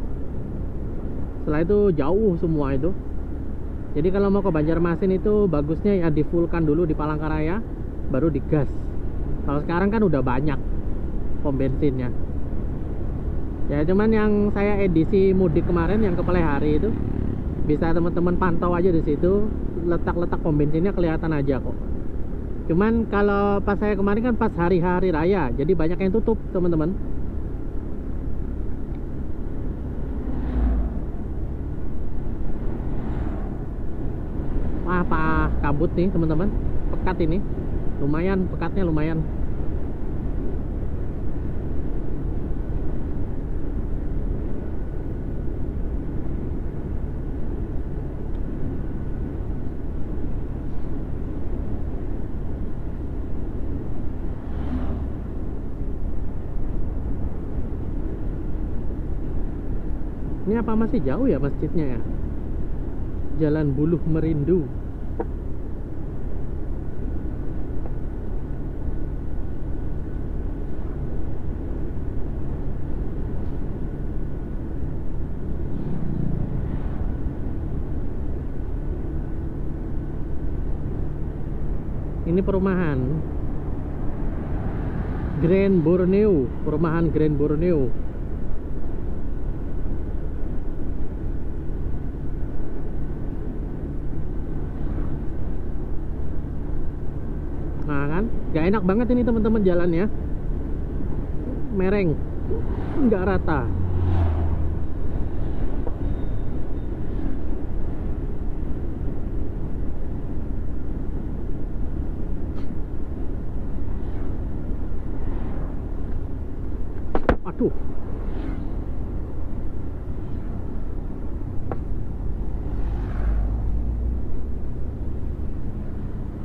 Setelah itu jauh semua itu. Jadi kalau mau ke Banjarmasin itu bagusnya ya di fullkan dulu di Palangkaraya, baru digas. Kalau sekarang kan udah banyak pom bensinnya. Ya cuman yang saya edisi mudik kemarin yang ke Palehari itu bisa teman-teman pantau aja di situ, letak-letak pom bensinnya kelihatan aja kok. Cuman kalau pas saya kemarin kan pas hari-hari raya, jadi banyak yang tutup teman-teman. Wah, apa kabut nih teman-teman, pekat ini, lumayan pekatnya lumayan. Ini apa masih jauh ya masjidnya ya? Jalan Buluh Merindu. Ini perumahan Grand Borneo, perumahan Grand Borneo. Nah kan, gak enak banget ini teman-teman jalannya, mereng, nggak rata. Waduh.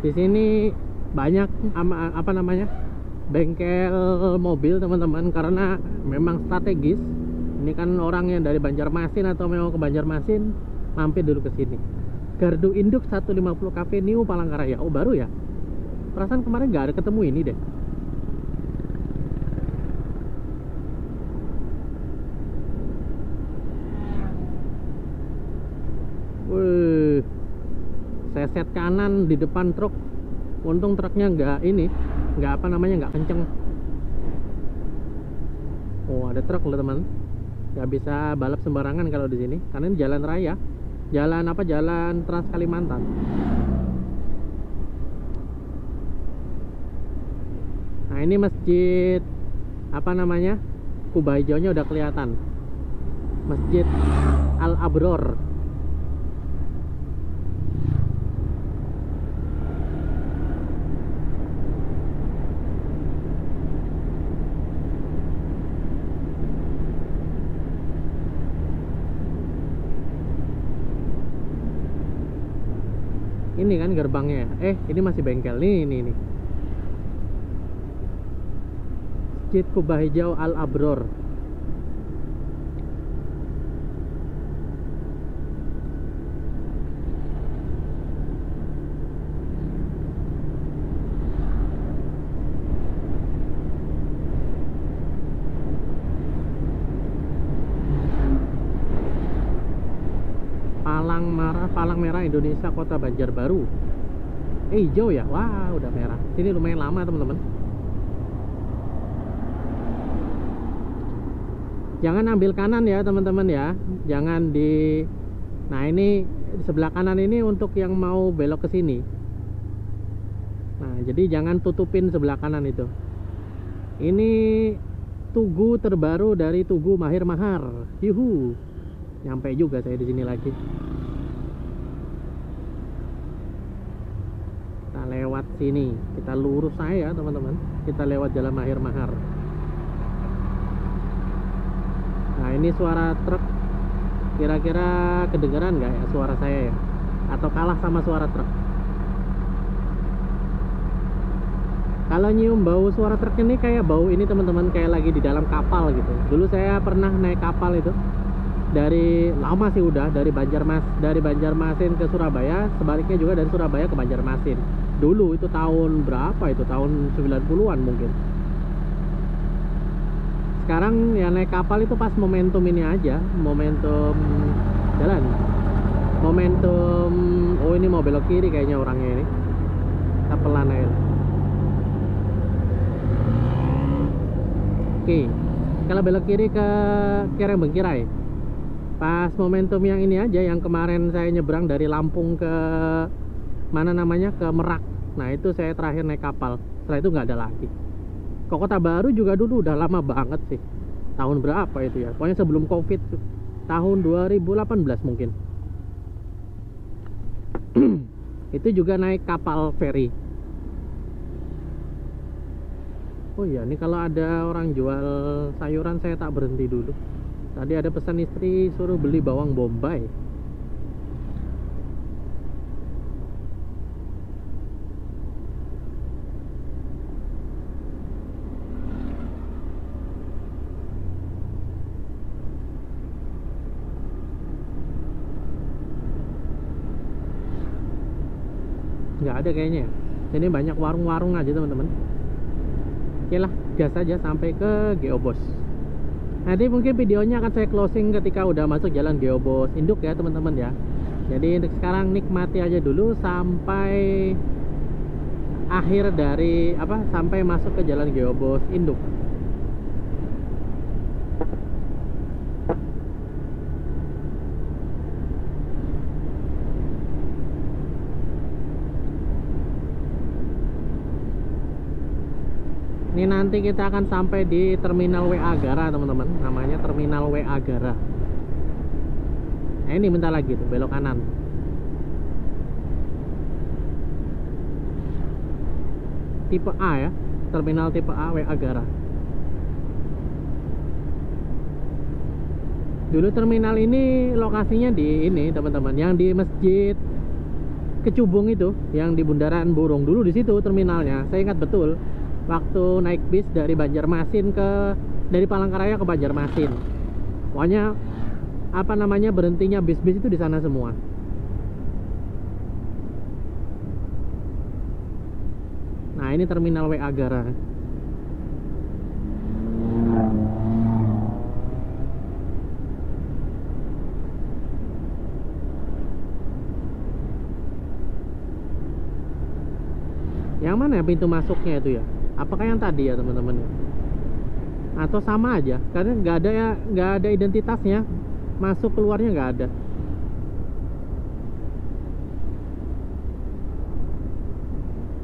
Di sini banyak apa namanya, bengkel mobil teman-teman, karena memang strategis. Ini kan orang yang dari Banjarmasin atau memang ke Banjarmasin mampir dulu ke sini. Gardu Induk 150 Cafe New Palangkaraya. Oh, baru ya? Perasaan kemarin nggak ada ketemu ini deh. Wih, seset kanan di depan truk. Untung truknya nggak apa namanya, nggak kenceng. Oh, ada truk loh teman. Nggak bisa balap sembarangan kalau di sini, karena ini jalan raya, jalan Trans Kalimantan. Nah, ini masjid apa namanya, kubah hijaunya udah kelihatan, Masjid Al Abror. Ini kan gerbangnya. Ini masih bengkel nih, ini. Masjid Kubah Hijau Al Abror. Palang Merah Indonesia Kota Banjarbaru. Hijau ya? Wah, udah merah. Sini lumayan lama teman-teman. Jangan ambil kanan ya teman-teman ya. Jangan di. Nah, ini di sebelah kanan ini untuk yang mau belok ke sini. Nah, jadi jangan tutupin sebelah kanan itu. Ini tugu terbaru dari Tugu Mahir Mahar. Yuhu. Nyampe juga saya di sini lagi. Kita lewat sini, kita lurus saya teman-teman. Kita lewat Jalan Mahir Mahar. Nah, ini suara truk. Kira-kira kedengeran nggak ya suara saya ya? Atau kalah sama suara truk? Kalau nyium bau suara truk ini kayak bau ini teman-teman, kayak lagi di dalam kapal gitu. Dulu saya pernah naik kapal itu. Dari lama sih udah, dari Banjarmasin ke Surabaya, sebaliknya juga dari Surabaya ke Banjarmasin. Dulu itu tahun berapa itu? Tahun 90-an mungkin. Sekarang ya naik kapal itu pas momentum ini aja, momentum jalan. Momentum, oh ini mau belok kiri kayaknya orangnya ini. Kita pelan aja. Oke. Kalau belok kiri ke Bengkirai. Pas momentum yang ini aja, yang kemarin saya nyebrang dari Lampung ke mana namanya, ke Merak. Nah, itu saya terakhir naik kapal. Setelah itu nggak ada lagi. Ke Kota Baru juga dulu udah lama banget sih. Tahun berapa itu ya? Pokoknya sebelum Covid tuh. Tahun 2018 mungkin. Itu juga naik kapal feri. Oh iya, ini kalau ada orang jual sayuran saya tak berhenti dulu. Tadi ada pesan istri suruh beli bawang bombay. Nggak ada kayaknya. Ini banyak warung-warung aja teman-teman. Oke lah, gas aja sampai ke Geobos. Nanti mungkin videonya akan saya closing ketika udah masuk jalan Geobos Induk ya teman-teman ya. Jadi untuk sekarang nikmati aja dulu sampai akhir dari sampai masuk ke jalan Geobos Induk. Ini nanti kita akan sampai di Terminal WA Gara teman-teman. Namanya Terminal WA Gara. Nah, ini bentar lagi tuh belok kanan. Tipe A ya. Terminal tipe A WA Gara. Dulu terminal ini lokasinya di ini teman-teman, yang di Masjid Kecubung itu, yang di Bundaran Burung. Dulu di situ terminalnya. Saya ingat betul waktu naik bis dari Banjarmasin dari Palangkaraya ke Banjarmasin. Pokoknya apa namanya, berhentinya bis-bis itu di sana semua. Nah, ini terminal WA Gara. Yang mana ya pintu masuknya itu ya? Apakah yang tadi ya teman-teman? Atau sama aja? Karena nggak ada identitasnya. Masuk keluarnya nggak ada.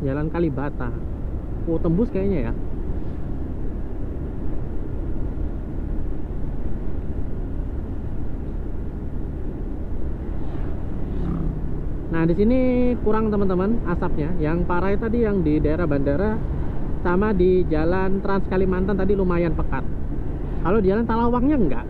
Jalan Kalibata. Oh, tembus kayaknya ya. Nah, di sini kurang teman-teman asapnya. Yang parah tadi yang di daerah bandara sama di jalan Trans Kalimantan tadi lumayan pekat. Kalau di jalan Talawangnya enggak.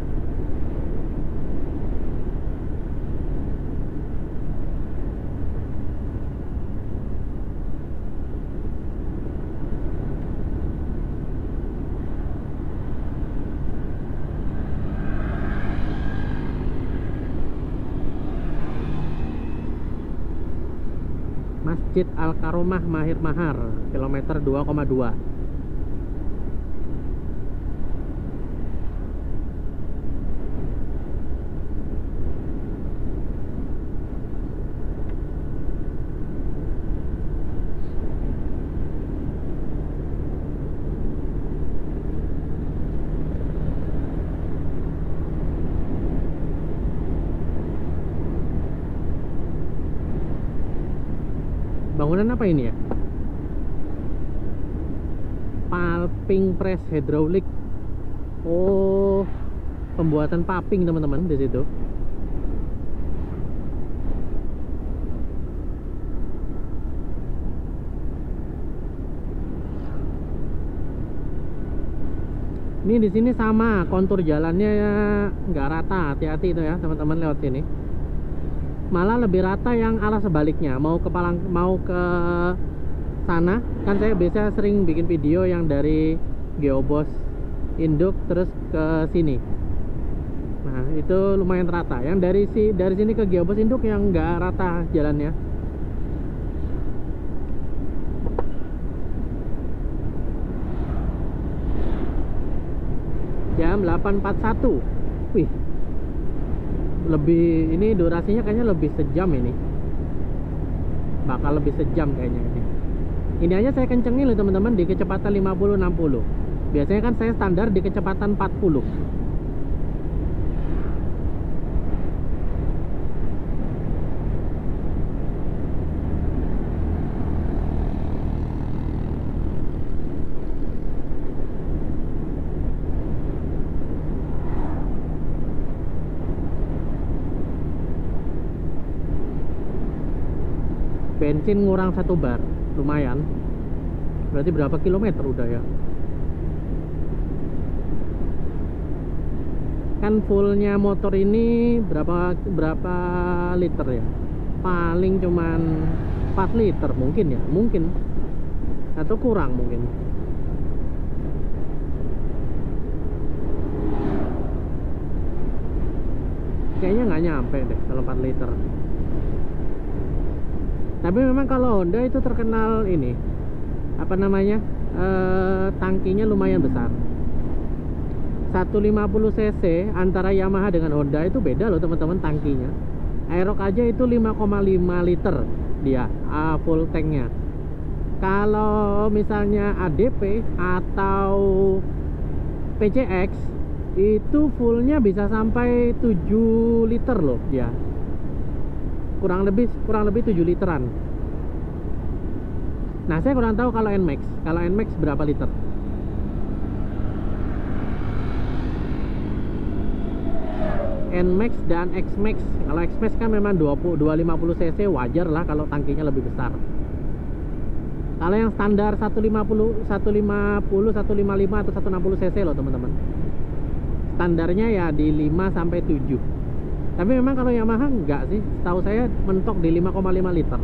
Masjid Al-Karomah Mahir Mahar, kilometer 2,2. Bangunan apa ini ya? Paving press hydraulic. Oh, pembuatan paving teman-teman di situ. Ini di sini sama, kontur jalannya nggak rata, hati-hati itu ya teman-teman lewat sini. Malah lebih rata yang arah sebaliknya, mau ke sana. Kan saya biasa sering bikin video yang dari Geobos Induk terus ke sini. Nah, itu lumayan rata. Yang dari sini ke Geobos Induk yang nggak rata jalannya. Jam 8.41. Wih, lebih, ini durasinya kayaknya lebih sejam ini. Bakal lebih sejam kayaknya ini. Ini aja saya kencengin loh teman-teman di kecepatan 50-60. Biasanya kan saya standar di kecepatan 40. Bensin ngurang 1 bar, lumayan. Berarti berapa kilometer udah ya? Kan fullnya motor ini berapa liter ya? Paling cuman 4 liter mungkin ya, mungkin. Atau kurang mungkin. Kayaknya nggak nyampe deh kalau 4 liter. Tapi memang kalau Honda itu terkenal ini, apa namanya, tangkinya lumayan besar. 150 cc antara Yamaha dengan Honda itu beda loh teman-teman tangkinya. Aerox aja itu 5,5 liter dia full tanknya. Kalau misalnya ADP atau PCX itu fullnya bisa sampai 7 liter loh dia. Kurang lebih 7 literan. Nah, saya kurang tahu kalau NMAX. Kalau NMAX berapa liter? NMAX dan XMAX. Kalau XMAX kan memang 250 cc, wajar lah kalau tangkinya lebih besar. Kalau yang standar 150, 155 atau 160 cc loh teman-teman. standarnya ya di 5 sampai 7. Tapi memang kalau Yamaha enggak sih, setahu saya mentok di 5,5 liter.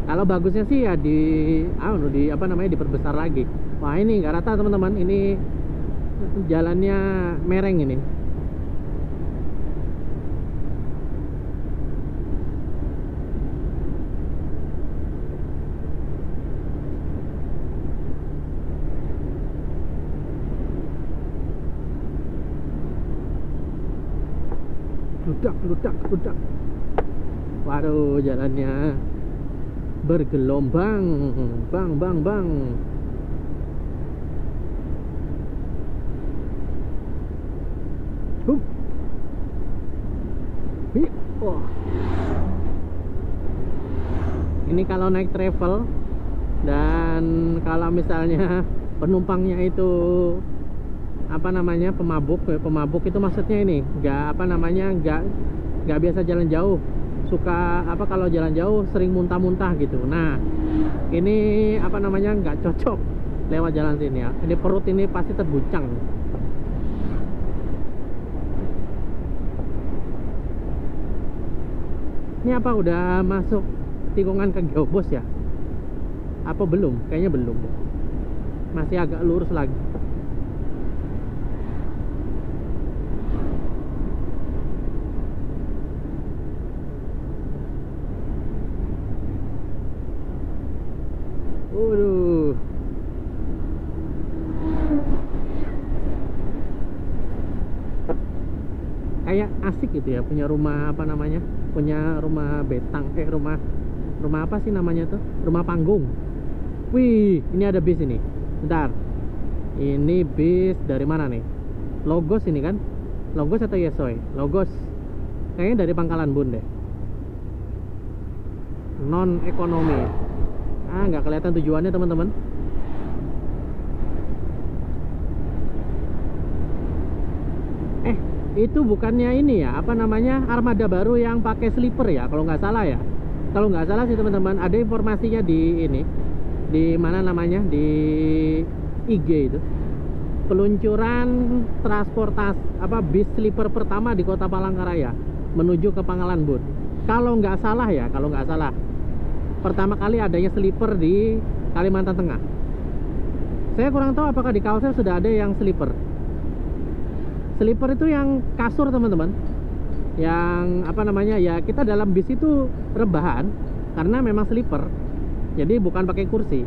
Kalau bagusnya sih ya di apa namanya, diperbesar lagi. Wah, ini nggak rata teman-teman, ini jalannya mereng ini. Ludak. Waduh, jalannya bergelombang. Bang. Oh. Ini kalau naik travel dan kalau misalnya penumpangnya itu apa namanya, pemabuk itu maksudnya ini nggak biasa jalan jauh, suka apa, kalau jalan jauh sering muntah-muntah gitu. Nah, ini apa namanya, nggak cocok lewat jalan sini ya. Ini perut ini pasti terguncang. Ini apa, udah masuk tikungan ke Geobos ya? Apa belum? Kayaknya belum. Masih agak lurus lagi. Waduh. Kayak asik gitu ya, punya rumah apa namanya? Punya rumah betang, rumah apa sih namanya tuh? Rumah panggung. Wih, ini ada bis ini. Bentar. Ini bis dari mana nih? Logos ini kan? Logos atau Yesoy? Logos. Kayaknya dari Pangkalan Bun deh. Non ekonomi. Nggak kelihatan tujuannya teman-teman. Itu bukannya ini ya, apa namanya, armada baru yang pakai sleeper ya, kalau nggak salah ya. Kalau nggak salah sih teman-teman, ada informasinya di ini, di mana namanya, di IG itu, peluncuran transportasi apa, bis sleeper pertama di Kota Palangkaraya menuju ke Pangkalan Bun. Kalau nggak salah ya, pertama kali adanya sleeper di Kalimantan Tengah. Saya kurang tahu apakah di Kalsel sudah ada yang sleeper. Sleeper itu yang kasur teman-teman, yang apa namanya ya, kita dalam bis itu rebahan karena memang sleeper, jadi bukan pakai kursi.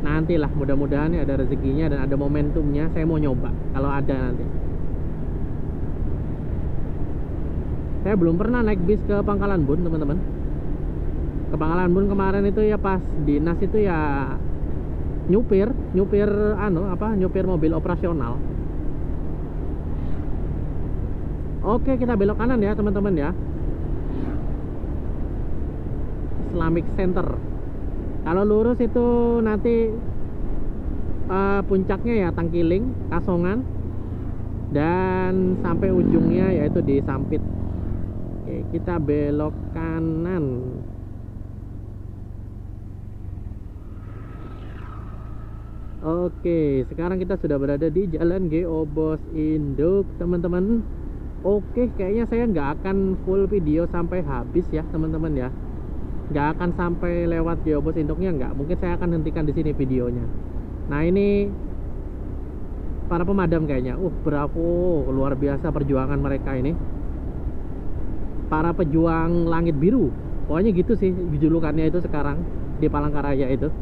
Nantilah, mudah-mudahan ada rezekinya dan ada momentumnya, saya mau nyoba kalau ada nanti. Saya belum pernah naik bis ke Pangkalan Bun teman-teman. Ke Pangkalan Bun kemarin itu ya pas dinas itu ya nyupir mobil operasional. Oke, kita belok kanan ya teman-teman ya. Islamic Center. Kalau lurus itu nanti puncaknya ya Tangkiling, Kasongan, dan sampai ujungnya yaitu di Sampit. Oke, kita belok kanan. Oke, sekarang kita sudah berada di Jalan Geobos Induk teman-teman. Oke, kayaknya saya nggak akan full video sampai habis ya teman-teman ya. Nggak akan sampai lewat Geobos Induknya, nggak. Mungkin saya akan hentikan di sini videonya. Nah, ini para pemadam kayaknya. Bravo, luar biasa perjuangan mereka ini. Para pejuang langit biru. Pokoknya gitu sih julukannya itu sekarang di Palangkaraya itu.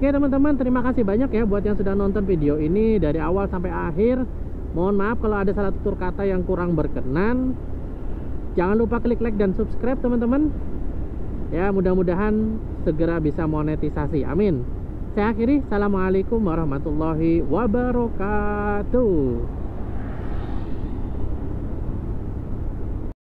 Oke teman-teman, terima kasih banyak ya buat yang sudah nonton video ini dari awal sampai akhir. Mohon maaf kalau ada salah tutur kata yang kurang berkenan. Jangan lupa klik like dan subscribe teman-teman. Ya, mudah-mudahan segera bisa monetisasi. Amin. Saya akhiri. Assalamualaikum warahmatullahi wabarakatuh.